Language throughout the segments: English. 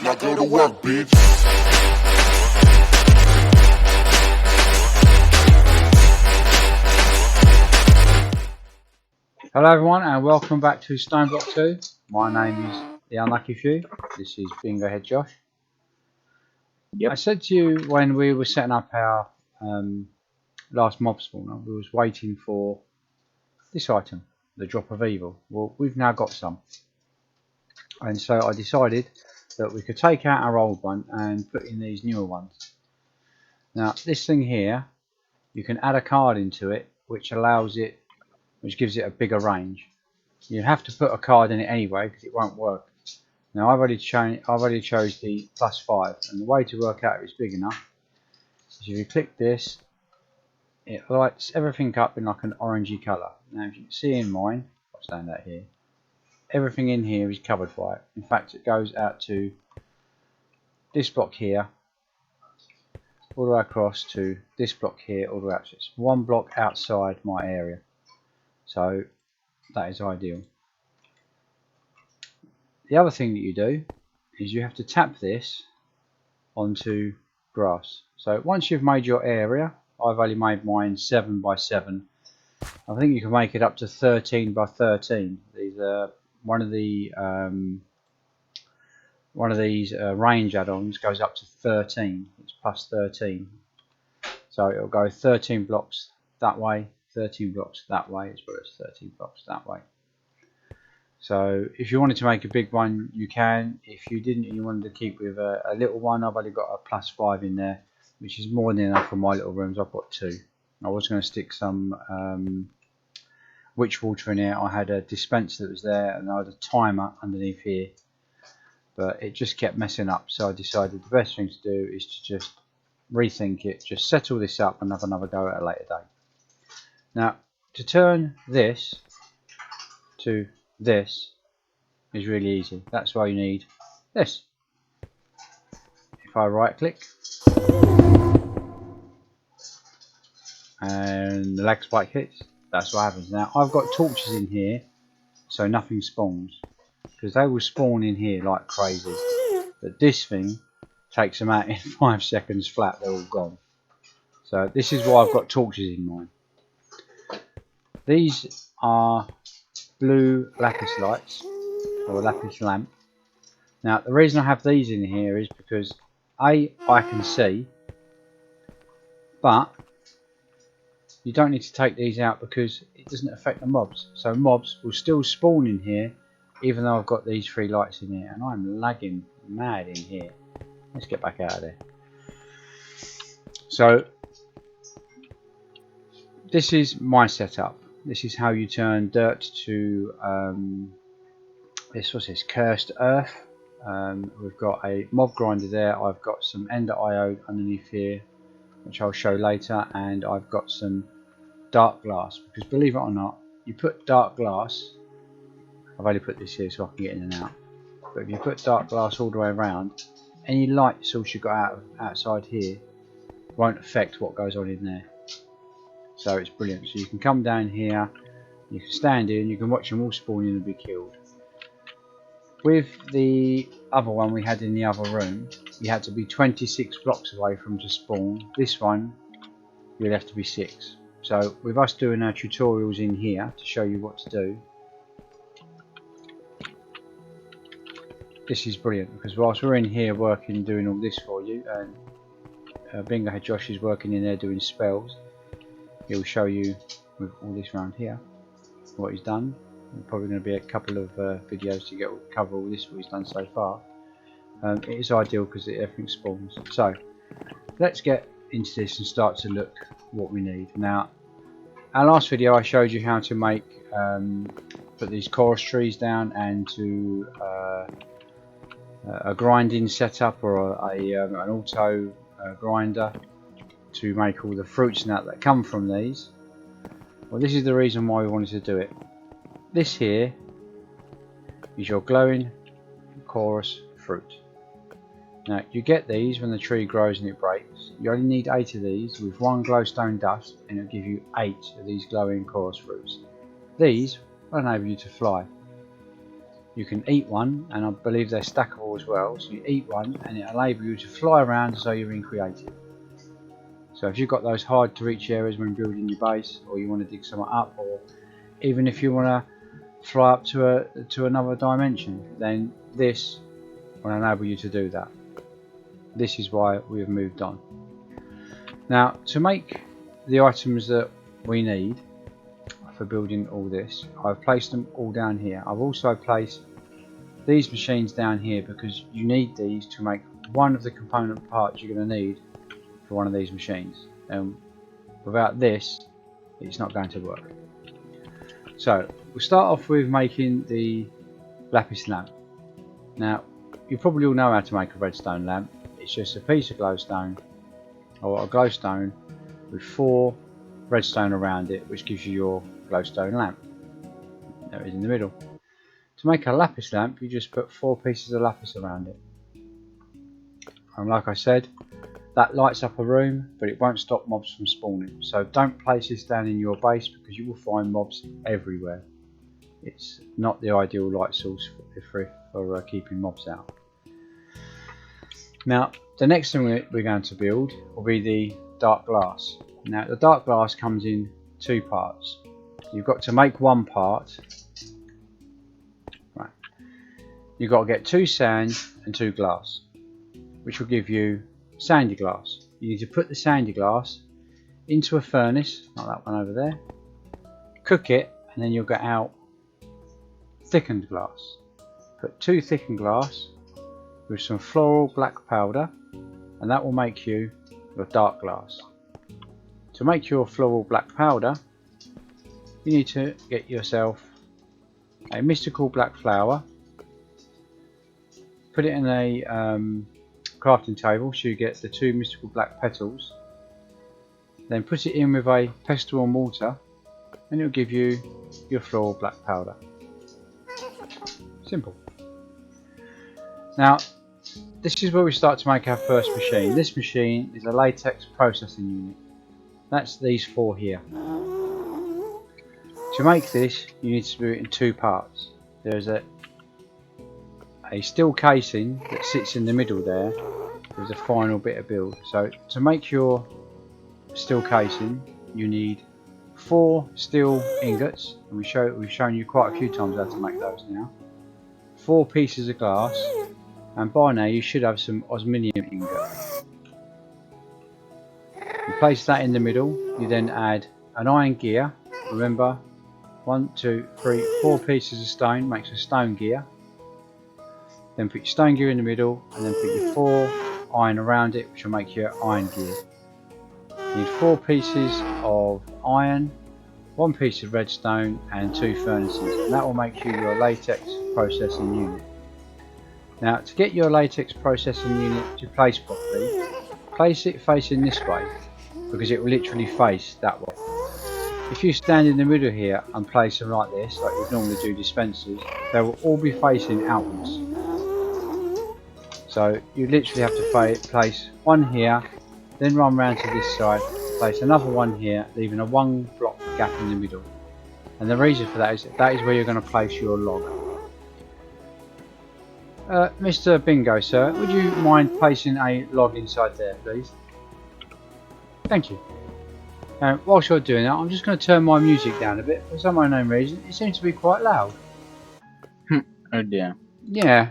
Now go to work, bitch. Hello everyone and welcome back to Stoneblock 2. My name is TheUnluckyFew. This is Bingo Head Josh. Yep. I said to you when we were setting up our last mob spawner, we was waiting for this item, the Drop of Evil. Well, we've now got some. And so I decided that we could take out our old one and put in these newer ones. Now this thing here, you can add a card into it which gives it a bigger range. You have to put a card in it anyway because it won't work. Now I've already chose the +5, and the way to work out if it's big enough is if you click this, it lights everything up in like an orangey colour. Now if you can see in mine, I'll stand out here, everything in here is covered by it. In fact, it goes out to this block here, all the way across to this block here, all the way out. So it's one block outside my area. So that is ideal. The other thing that you do is you have to tap this onto grass. So once you've made your area, I've only made mine 7 by 7. I think you can make it up to 13 by 13. These are one of these range add-ons goes up to 13. It's +13. So it'll go 13 blocks that way, 13 blocks that way, as well as 13 blocks that way. So if you wanted to make a big one, you can. If you didn't and you wanted to keep with a little one, I've only got a +5 in there, which is more than enough for my little rooms. I've got 2. I was going to stick some witch water in here. I had a dispenser that was there, and I had a timer underneath here, but it just kept messing up. So I decided the best thing to do is to just rethink it, just settle this up and have another go at a later date. Now, to turn this to this is really easy. That's why you need this. If I right click and the lag spike hits, that's what happens. Now I've got torches in here so nothing spawns, because they will spawn in here like crazy, but this thing takes them out in 5 seconds flat. They're all gone. So this is why I've got torches in mine. These are blue lapis lights, or lapis lamp. Now the reason I have these in here is because I can see, but you don't need to take these out because it doesn't affect the mobs. So mobs will still spawn in here even though I've got these 3 lights in here, and I'm lagging mad in here. Let's get back out of there. So this is my setup. This is how you turn dirt to this cursed earth. We've got a mob grinder there. I've got some ender iode underneath here, which I'll show later, and I've got some dark glass, because believe it or not, you put dark glass, I've only put this here so I can get in and out, but if you put dark glass all the way around, any light source you've got outside here won't affect what goes on in there. So it's brilliant. So you can come down here, you can stand in, you can watch them all spawn in and be killed. With the other one we had in the other room, you had to be 26 blocks away from to spawn. This one, you'll have to be 6. So with us doing our tutorials in here to show you what to do, this is brilliant, because whilst we're in here working, doing all this for you, and Bingo Head Josh is working in there doing spells, he'll show you with all this around here what he's done. There's probably going to be a couple of videos to cover all this what he's done so far. It is ideal because everything spawns. So let's get into this and start to look what we need. Now, our last video I showed you how to make put these chorus trees down, and to a grinding setup, or an auto grinder to make all the fruits and that come from these. Well, this is the reason why we wanted to do it. This here is your glowing chorus fruit. Now you get these when the tree grows and it breaks. You only need 8 of these with 1 glowstone dust, and it'll give you 8 of these glowing chorus fruits. These will enable you to fly. you can eat one, and I believe they're stackable as well. So you eat one and it'll enable you to fly around as though you're in creative. So if you've got those hard to reach areas when building your base, or you want to dig someone up, or even if you want to fly up to another dimension, then this will enable you to do that. This is why we have moved on. Now, to make the items that we need for building all this, I've placed them all down here. I've also placed these machines down here because you need these to make one of the component parts you're going to need for one of these machines, and without this it's not going to work. So we'll start off with making the lapis lamp. Now you probably all know how to make a redstone lamp. It's just a piece of glowstone, or a glowstone with 4 redstone around it, which gives you your glowstone lamp. There it is in the middle. To make a lapis lamp, you just put 4 pieces of lapis around it. And like I said, that lights up a room, but it won't stop mobs from spawning. So don't place this down in your base because you will find mobs everywhere. It's not the ideal light source for keeping mobs out. Now, the next thing we're going to build will be the dark glass. Now, the dark glass comes in 2 parts. You've got to make one part. Right. You've got to get 2 sand and 2 glass, which will give you sandy glass. You need to put the sandy glass into a furnace, like that one over there, cook it, and then you'll get out thickened glass. Put 2 thickened glass with some floral black powder, and that will make you your dark glass. To make your floral black powder, you need to get yourself a mystical black flower, put it in a crafting table so you get the 2 mystical black petals, then put it in with a pestle and mortar, and it will give you your floral black powder. Simple. Now this is where we start to make our first machine. This machine is a latex processing unit. That's these 4 here. To make this, you need to do it in 2 parts. There's a steel casing that sits in the middle there. There's a final bit of build. So to make your steel casing, you need 4 steel ingots, and we've shown you quite a few times how to make those now. 4 pieces of glass, and by now you should have some osmium ingot. You place that in the middle. You then add an iron gear. Remember, 1, 2, 3, 4 pieces of stone makes a stone gear. Then put your stone gear in the middle, and then put your 4 iron around it, which will make your iron gear. You need 4 pieces of iron, 1 piece of redstone, and 2 furnaces, and that will make you your latex processing unit. Now, to get your latex processing unit to place properly, place it facing this way, because it will literally face that way. If you stand in the middle here and place them like this, like you normally do dispensers, they will all be facing outwards. So you literally have to place one here, then run round to this side, place another one here, leaving a 1 block gap in the middle. And the reason for that is where you're going to place your log. Mr. Bingo, sir, would you mind placing a log inside there, please? Thank you. Whilst you're doing that, I'm just going to turn my music down a bit. For some unknown reason, it seems to be quite loud. Oh dear. Yeah.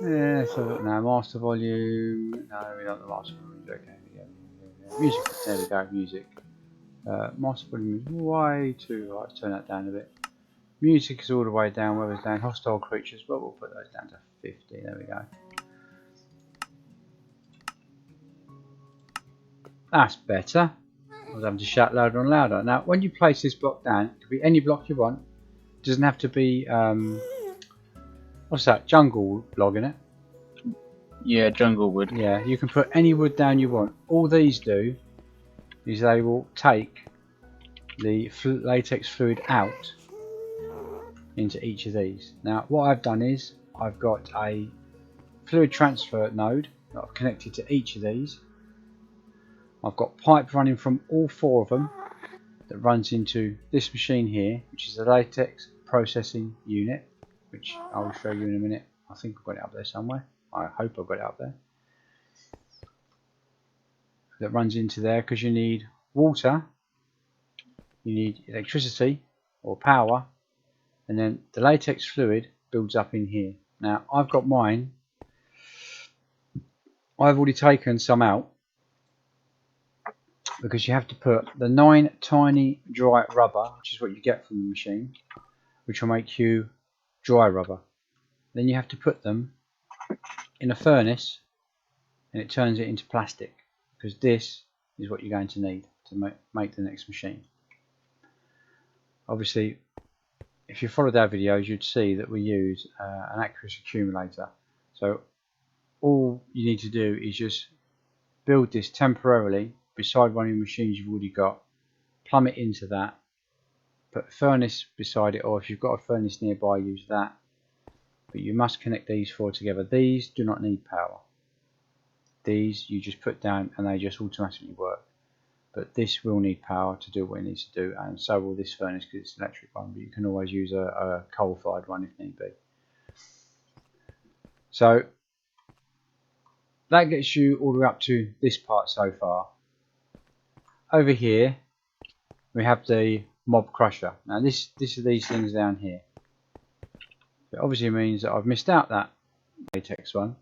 Yeah, so now master volume. No, we don't have the master volume. Okay, yeah. Music. There we go, music. Master volume is way too high. Let's turn that down a bit. Music is all the way down, weather's down, hostile creatures, but we'll put those down to 50. There we go. That's better. I was having to shout louder and louder. Now, when you place this block down, it could be any block you want. It doesn't have to be, what's that, jungle log in it? Yeah, jungle wood. Yeah, you can put any wood down you want. All these do is they will take the latex fluid out into each of these. Now what I've done is I've got a fluid transfer node that I've connected to each of these. I've got pipe running from all 4 of them that runs into this machine here, which is a latex processing unit, which I'll show you in a minute. I think I've got it up there somewhere. I hope I've got it up there. That runs into there because you need water, you need electricity or power, and then the latex fluid builds up in here. Now I've got mine, I've already taken some out because you have to put the 9 tiny dry rubber, which is what you get from the machine, which will make you dry rubber. Then you have to put them in a furnace and it turns it into plastic, because this is what you're going to need to make the next machine. Obviously, if you followed our videos, you'd see that we use an aqueous accumulator. So all you need to do is just build this temporarily beside one of your machines you've already got, plumb it into that, put a furnace beside it, or if you've got a furnace nearby, use that. But you must connect these 4 together. These do not need power. These you just put down and they just automatically work. But this will need power to do what it needs to do, and so will this furnace because it's an electric one, but you can always use a coal-fired one if need be. So that gets you all the way up to this part so far. Over here we have the mob crusher. Now this is these things down here. It obviously means that I've missed out that latex one.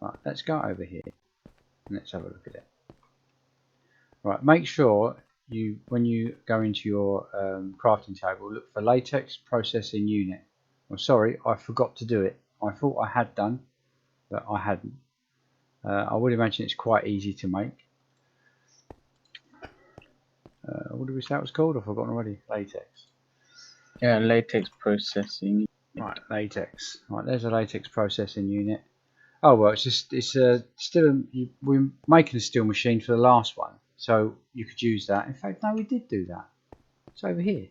Right, let's go over here and let's have a look at it. Right, make sure you, when you go into your crafting table, look for latex processing unit. Well, sorry, I forgot to do it. I thought I had done, but I hadn't. I would imagine it's quite easy to make. What did we say it was called? I've forgotten already. Latex. Yeah, latex processing. Right, latex. Right, there's a latex processing unit. Oh well, it's still we're making a steel machine for the last one, so you could use that. In fact, no, we did do that. It's over here.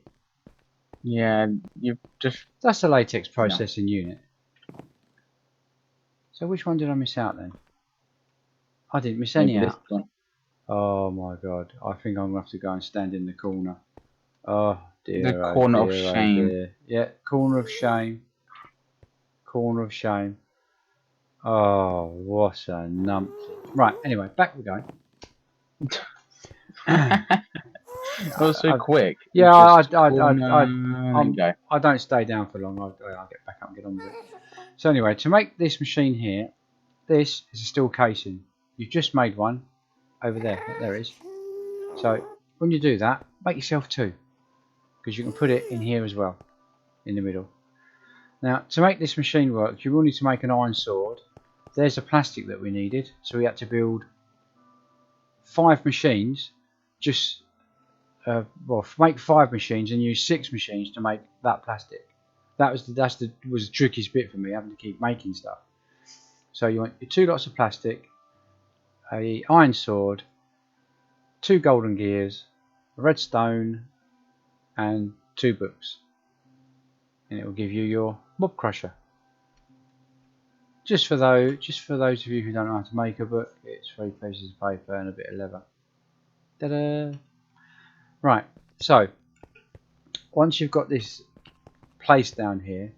Yeah, you just. That's the latex processing unit. So which one did I miss out then? I didn't miss any Maybe out. this one. Oh my god, I think I'm gonna have to go and stand in the corner. Oh dear, The corner oh of dear, shame. oh dear. Yeah, corner of shame. Corner of shame. Oh, what a numpty. Right, anyway, back we go. That was so quick. Yeah, I don't stay down for long. I'll get back up and get on with it. So anyway, to make this machine here, this is a steel casing. You've just made one over there. There it is. So when you do that, make yourself 2, because you can put it in here as well, in the middle. Now, to make this machine work, you will need to make an iron sword. There's the plastic that we needed, so we had to build 5 machines. Just make 5 machines and use 6 machines to make that plastic. That was the trickiest bit for me, having to keep making stuff. So you want your 2 lots of plastic, a iron sword, 2 golden gears, a redstone, and 2 books, and it will give you your mob crusher. Just for those of you who don't know how to make a book, it's 3 pieces of paper and a bit of leather. Ta-da! Right, so once you've got this placed down here,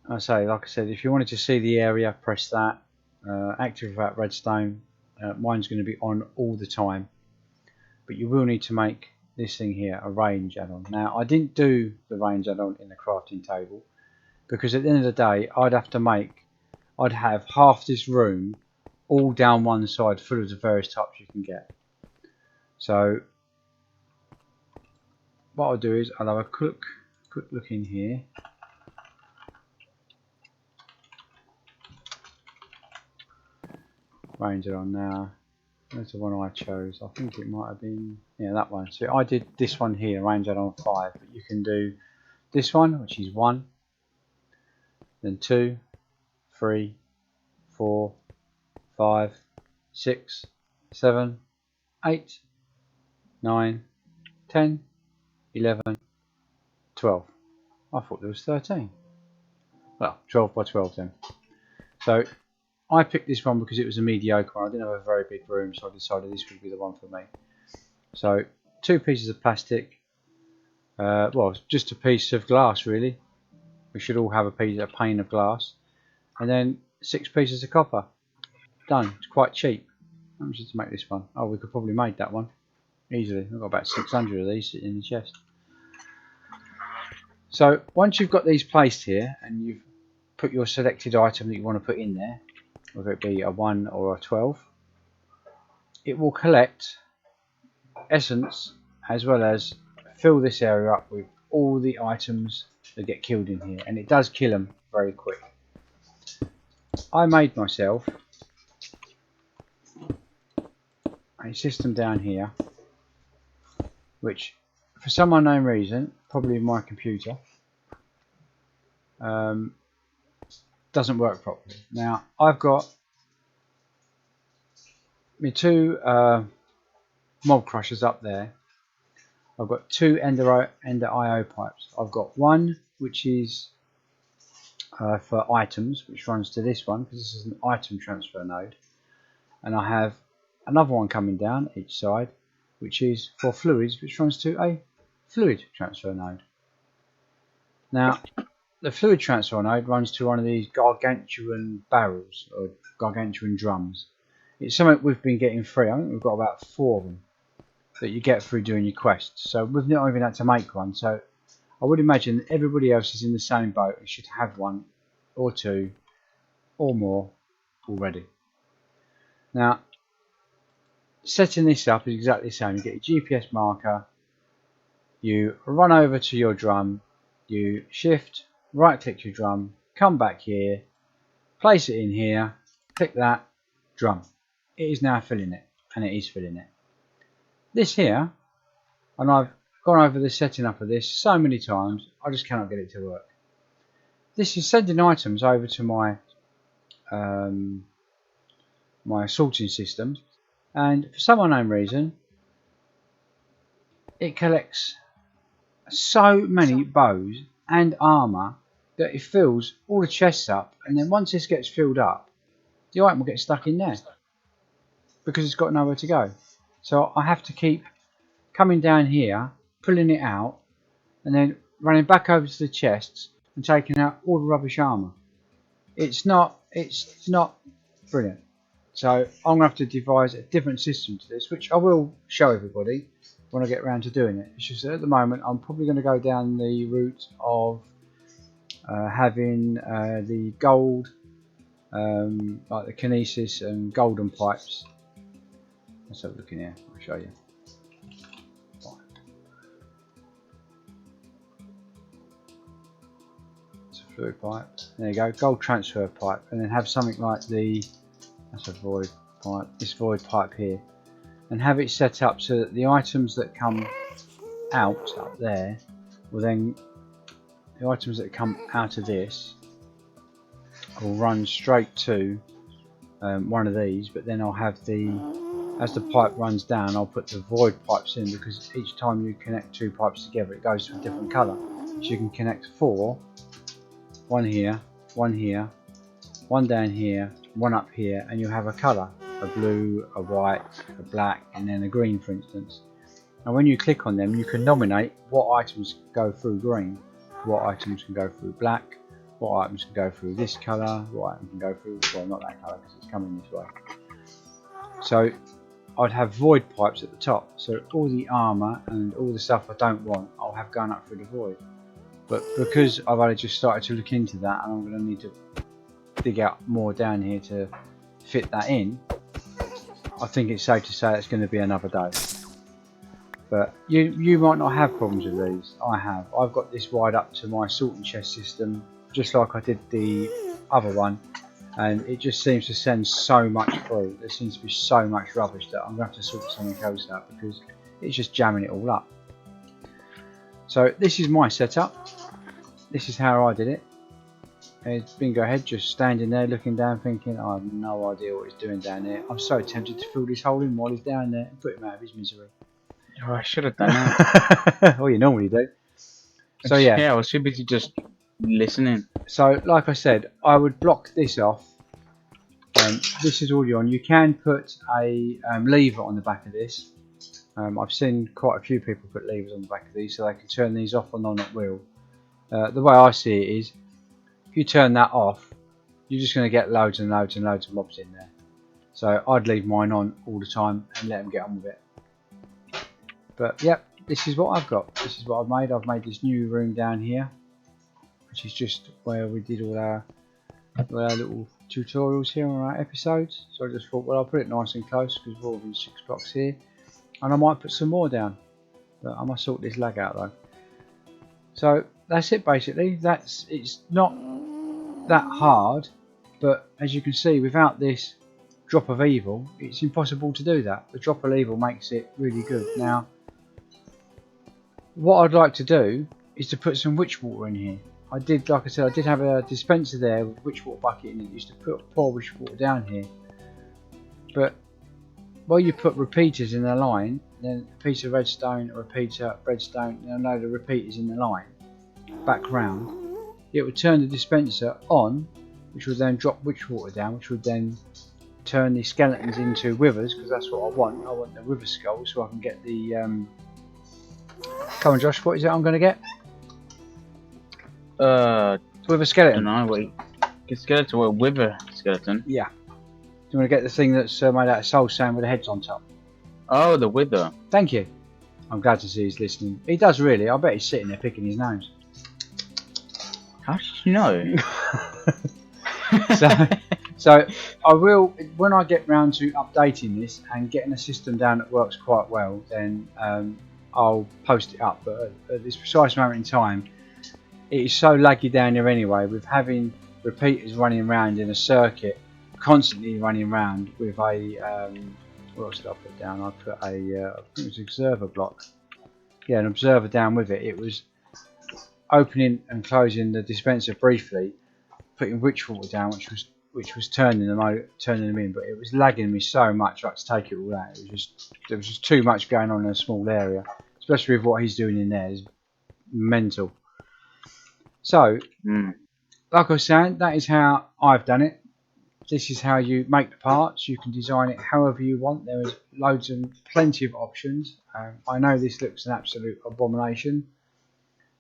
like I said, if you wanted to see the area, press that. Active that redstone. Mine's going to be on all the time, but you will need to make this thing here a range add-on. Now, I didn't do the range add-on in the crafting table because at the end of the day, I'd have half this room all down one side full of the various types you can get. So what I'll do is I'll have a quick look in here. Range it on now. There's the one I chose. I think it might have been, yeah, that one. So I did this one here, range it on 5, but you can do this one, which is 1, then 2, 3, 4, 5, 6, 7, 8, 9, 10, 11, 12. I thought there was 13. Well, 12 by 12 then. So I picked this one because it was a mediocre one. I didn't have a very big room, so I decided this would be the one for me. So 2 pieces of plastic, Well, just a piece of glass really. We should all have a pane of glass, and then 6 pieces of copper. Done. It's quite cheap. How much to make this one? Oh, we could probably make that one easily. We've got about 600 of these sitting in the chest. So once you've got these placed here and you've put your selected item that you want to put in there, whether it be a 1 or a 12, it will collect essence as well as fill this area up with all the items that get killed in here, and it does kill them very quick. I made myself a system down here which, for some unknown reason, probably my computer, doesn't work properly. Now I've got my 2 mob crushers up there. I've got 2 ender IO pipes. I've got one which is for items, which runs to this one because this is an item transfer node, and I have another one coming down each side which is for fluids, which runs to a fluid transfer node. Now the fluid transfer node runs to one of these gargantuan barrels or gargantuan drums. It's something we've been getting free. I think we've got about 4 of them that you get through doing your quests. So we've not even had to make one. So I would imagine that everybody else is in the same boat and should have 1 or 2 or more already. Now, setting this up is exactly the same. You get your GPS marker, you run over to your drum, you shift, right click your drum, come back here, place it in here, click that, drum. It is now filling it, and it is filling it. This here, and I've gone over the setting up of this so many times, I just cannot get it to work. This is sending items over to my my sorting system, and for some unknown reason it collects so many bows and armour that it fills all the chests up, and then once this gets filled up, the item will get stuck in there because it's got nowhere to go. So I have to keep coming down here, pulling it out, and then running back over to the chests and taking out all the rubbish armour. It's not brilliant. So I'm going to have to devise a different system to this, which I will show everybody when I get around to doing it. It's just that at the moment I'm probably going to go down the route of having the gold, like the kinesis and golden pipes. Let's have a look in here, I'll show you. It's a fluid pipe. There you go, gold transfer pipe, and then have something like that's a void pipe, this void pipe here, and have it set up so that the items that come out up there will then, the items that come out of this will run straight to one of these, but then I'll have as the pipe runs down, I'll put the void pipes in, because each time you connect 2 pipes together it goes to a different colour. So you can connect 4, 1 here, 1 here, 1 down here, 1 up here, and you'll have a colour, a blue, a white, a black, and then a green, for instance. And when you click on them, you can nominate what items go through green, what items can go through black, what items can go through this colour, what item can go through, well, not that colour because it's coming this way. So I'd have void pipes at the top, so all the armour and all the stuff I don't want, I'll have going up through the void. But because I've only just started to look into that, and I'm going to need to dig out more down here to fit that in, I think it's safe to say it's going to be another day. But you might not have problems with these. I have. I've got this wired up to my sorting chest system, just like I did the other one, and it just seems to send so much through. There seems to be so much rubbish that I'm going to have to sort something else out, because it's just jamming it all up. So this is my setup. This is how I did it. There's Bingo Head just standing there looking down, thinking, I have no idea what he's doing down there. I'm so tempted to fill this hole in while he's down there and put him out of his misery. Oh, I should have done that. Well, you normally do. So yeah, I was too busy just listening. so like I said, I would block this off. This is already on. You can put a lever on the back of this, I've seen quite a few people put levers on the back of these so they can turn these off and on at will. The way I see it is, if you turn that off, you're just going to get loads and loads and loads of mobs in there. So I'd leave mine on all the time and let them get on with it. But yep, this is what I've got. This is what I've made. I've made this new room down here, which is just where we did all our little tutorials here on our episodes. So I just thought, well, I'll put it nice and close because we're all in 6 blocks here, and I might put some more down, but I must sort this lag out though. So that's it basically. It's not that hard, but as you can see, without this drop of evil, it's impossible to do that. The drop of evil makes it really good. Now, what I'd like to do is to put some witch water in here. Like I said, I did have a dispenser there with witch water bucket in it. Used to pour witch water down here, but while you put repeaters in a line, then a piece of redstone, a repeater, redstone, and a load of repeaters in the line, back round, it would turn the dispenser on, which would then drop witch water down, which would then turn the skeletons into withers, because that's what I want. I want the wither skulls so I can get the come on Josh, what is it I'm going to get? Wither skeleton. I don't know, wait. Skeleton, well, wither skeleton. Yeah. Do you want to get the thing that's made out of soul sand with the heads on top? Oh, the wither. Thank you. I'm glad to see he's listening. He does really. I bet he's sitting there picking his nose. How did you know? So I will, when I get round to updating this and getting a system down that works quite well, then I'll post it up. But at this precise moment in time, it is so laggy down here anyway, with having repeaters running around in a circuit, constantly running around with a what else did I put down? I put a I think it was an observer block. Yeah, an observer down with it. It was opening and closing the dispenser briefly, putting witch water down, which was turning them in, but it was lagging me so much I had to take it all out. There was just too much going on in a small area, especially with what he's doing in there. It's mental. So, like I was saying, that is how I've done it. This is how you make the parts. You can design it however you want. There is loads and plenty of options. I know this looks an absolute abomination,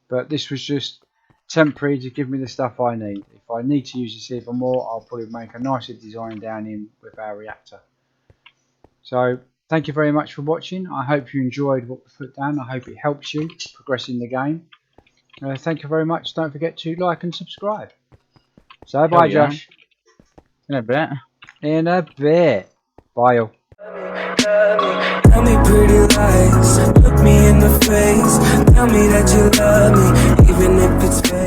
but this was just temporary to give me the stuff I need. If I need to use this even more, I'll probably make a nicer design down in with our reactor. So thank you very much for watching. I hope you enjoyed what we put down. I hope it helps you progress in the game. Thank you very much. Don't forget to like and subscribe. So bye, Josh. In a bit. In a bit. Bye all. Tell me pretty lies, look me in the face. Tell me that you love me, even if it's fake.